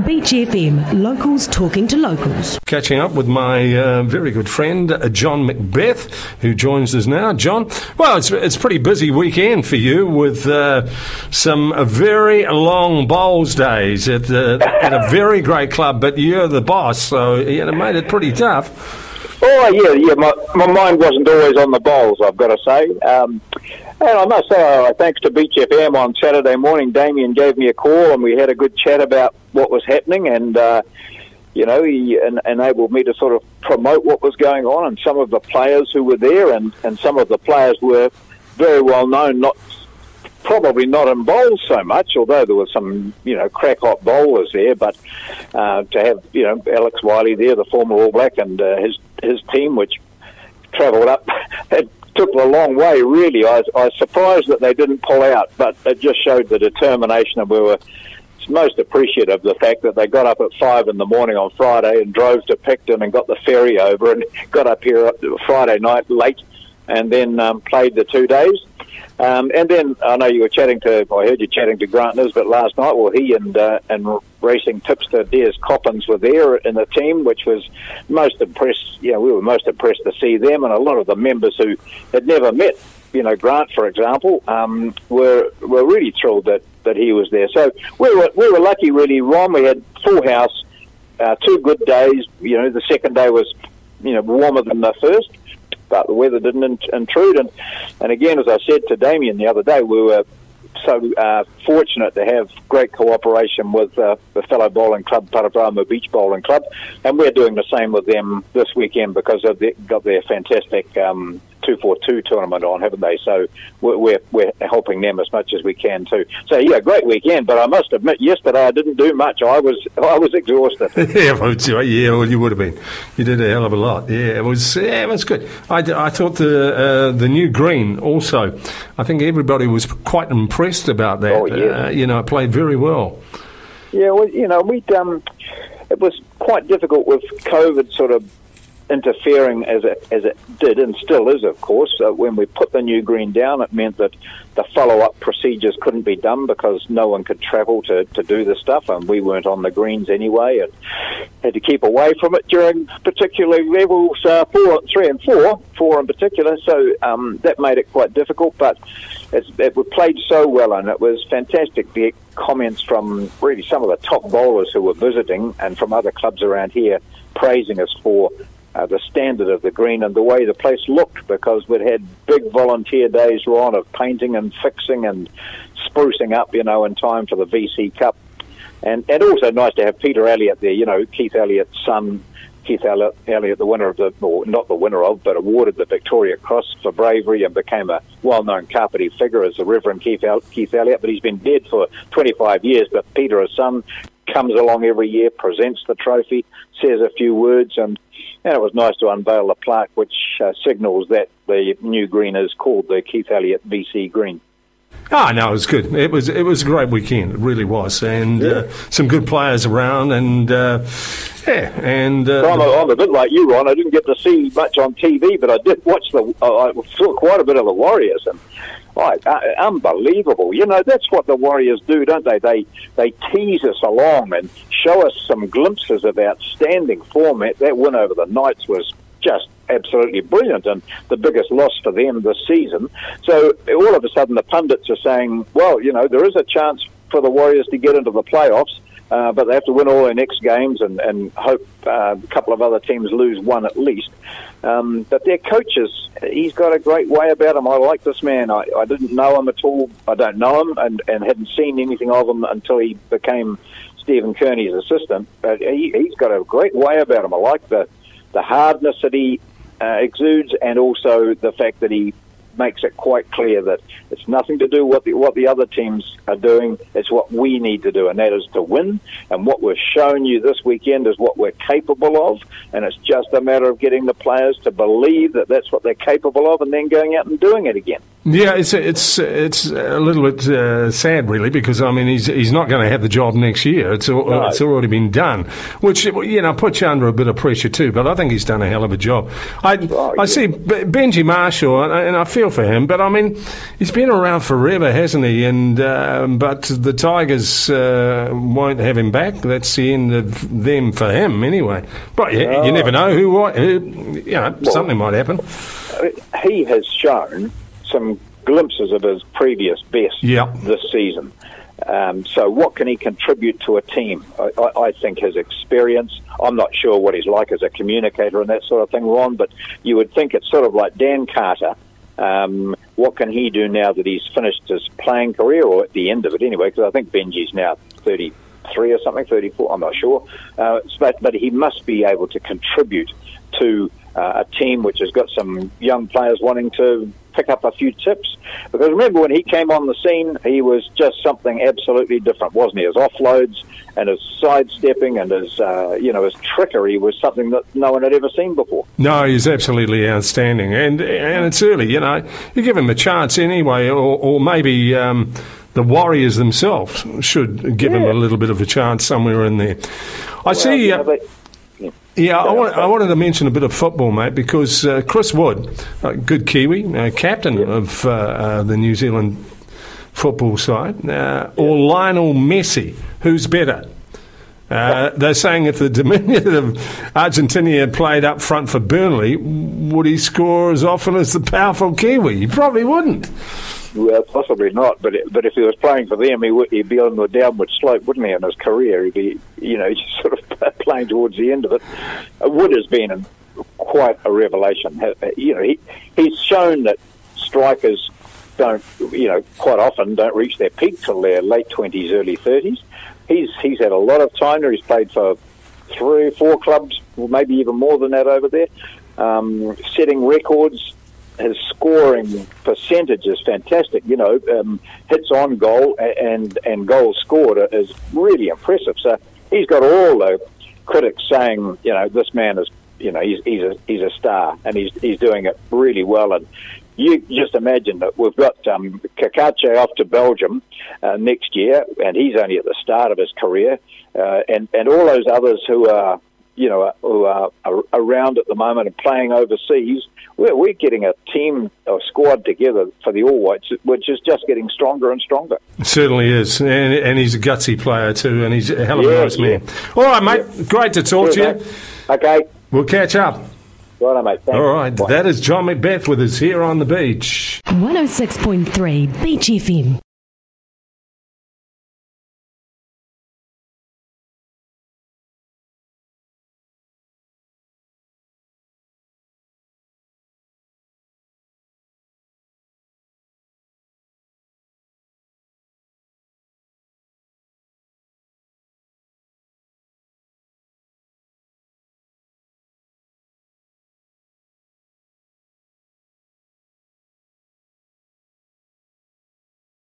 Beach FM, locals talking to locals. Catching up with my very good friend, John MacBeth, who joins us now. John, well, it's a pretty busy weekend for you with some very long bowls days at a very great club, but you're the boss, so it made it pretty tough. Oh, yeah. My mind wasn't always on the bowls, I've got to say. And I must say, thanks to Beach FM on Saturday morning, Damien gave me a call and we had a good chat about what was happening, and he enabled me to sort of promote what was going on and some of the players who were there, and some of the players were very well known, probably not in bowls so much, although there were some, crack-hot bowlers there, but to have, Alex Wiley there, the former All Black, and his team, which travelled up, it took a long way, really. I was surprised that they didn't pull out, but it just showed the determination, and we were most appreciative of the fact that they got up at 5 in the morning on Friday and drove to Picton and got the ferry over and got up here Friday night late, and then played the 2 days. And then I know I heard you chatting to Grant Nisbet last night. Well, he and racing tipster Des Coppins were there in the team, which was most impressed. We were most impressed to see them, and a lot of the members who had never met, Grant, for example, were really thrilled that he was there. So we were lucky, really, Ron. We had full house, 2 good days. The second day was, warmer than the first, but the weather didn't intrude. And again, as I said to Damien the other day, we were so fortunate to have great cooperation with the fellow bowling club, Paraparaumu Beach Bowling Club, and we're doing the same with them this weekend because they've got their fantastic 242 tournament on, haven't they? So we're helping them as much as we can too. So yeah, great weekend. But I must admit, yesterday I didn't do much. I was exhausted. Well, you would have been. You did a hell of a lot. Yeah, it was good. I thought the new green also. I think everybody was quite impressed about that. Oh, yeah. It played very well. Yeah, well, it was quite difficult with COVID sort of interfering as it did, and still is, of course. When we put the new green down, it meant that the follow-up procedures couldn't be done because no one could travel to do the stuff, and we weren't on the greens anyway, and had to keep away from it during particularly levels 4, 3 and 4 in particular, so that made it quite difficult, but it played so well, and it was fantastic to get comments from really some of the top bowlers who were visiting and from other clubs around here praising us for the standard of the green and the way the place looked, because we'd had big volunteer days, Ron, of painting and fixing and sprucing up, in time for the VC Cup. And also nice to have Peter Elliott there, Keith Elliott's son. Keith Elliott, the winner of not the winner of, but awarded the Victoria Cross for bravery and became a well-known Kapiti figure as the Reverend Keith Elliott, but he's been dead for 25 years. But Peter, his son, comes along every year, presents the trophy, says a few words, and it was nice to unveil the plaque, which signals that the new green is called the Keith Elliott VC Green. No, it was good. It was a great weekend. It really was, and some good players around, and I'm a bit like you, Ron. I didn't get to see much on TV, but I did watch I saw quite a bit of the Warriors, and unbelievable. That's what the Warriors do, don't they? They tease us along and show us some glimpses of outstanding form. That win over the Knights was just absolutely brilliant, and the biggest loss for them this season. So all of a sudden the pundits are saying, well, there is a chance for the Warriors to get into the playoffs, but they have to win all their next games and hope a couple of other teams lose one at least. But their coaches, he's got a great way about him. I like this man. I didn't know him at all. I don't know him and hadn't seen anything of him until he became Stephen Kearney's assistant. But he's got a great way about him. I like the hardness that he exudes, and also the fact that he makes it quite clear that it's nothing to do with what the other teams are doing. It's what we need to do, and that is to win. And what we've shown you this weekend is what we're capable of, and it's just a matter of getting the players to believe that that's what they're capable of and then going out and doing it again. Yeah, it's a little bit sad, really, because I mean he's not going to have the job next year. It's already been done, which puts you under a bit of pressure too. But I think he's done a hell of a job. I see Benji Marshall, and I feel for him. But I mean, he's been around forever, hasn't he? And but the Tigers won't have him back. That's the end of them for him, anyway. But you never know something might happen. He has shown some glimpses of his previous best this season. So what can he contribute to a team? I think his experience, I'm not sure what he's like as a communicator and that sort of thing, Ron, but you would think it's sort of like Dan Carter. What can he do now that he's finished his playing career, or at the end of it anyway, because I think Benji's now 33 or something, 34, I'm not sure. But he must be able to contribute to a team which has got some young players wanting to pick up a few tips. Because remember, when he came on the scene, he was just something absolutely different, wasn't he? His offloads and his sidestepping and his trickery was something that no one had ever seen before. No, he's absolutely outstanding. And it's early, you give him a chance anyway, or maybe the Warriors themselves should give him a little bit of a chance somewhere in there. I wanted to mention a bit of football, mate, because Chris Wood, good Kiwi, captain of the New Zealand football side, or Lionel Messi, who's better? They're saying if the diminutive Argentina had played up front for Burnley, would he score as often as the powerful Kiwi? He probably wouldn't. Well, possibly not, but if he was playing for them, he'd be on the downward slope, wouldn't he, in his career? He'd be, just sort of playing towards the end of it. Wood has been quite a revelation. He's shown that strikers quite often don't reach their peak till their late 20s, early 30s. He's had a lot of time there. He's played for 3 or 4 clubs, or maybe even more than that over there, setting records. His scoring percentage is fantastic. Hits on goal and goals scored is really impressive. So he's got all the critics saying, this man is, he's a star, and he's doing it really well. And you just imagine that we've got Kakache off to Belgium next year, and he's only at the start of his career, and all those others who are around at the moment and playing overseas. We're getting a team or squad together for the All Whites, which is just getting stronger and stronger. It certainly is, and he's a gutsy player too, and he's a hell of a nice man. All right, mate, great to talk to you. Mate. Okay. We'll catch up. Right, mate. Thanks. All right, that is John MacBeth with us here on the beach. 106.3 Beach FM.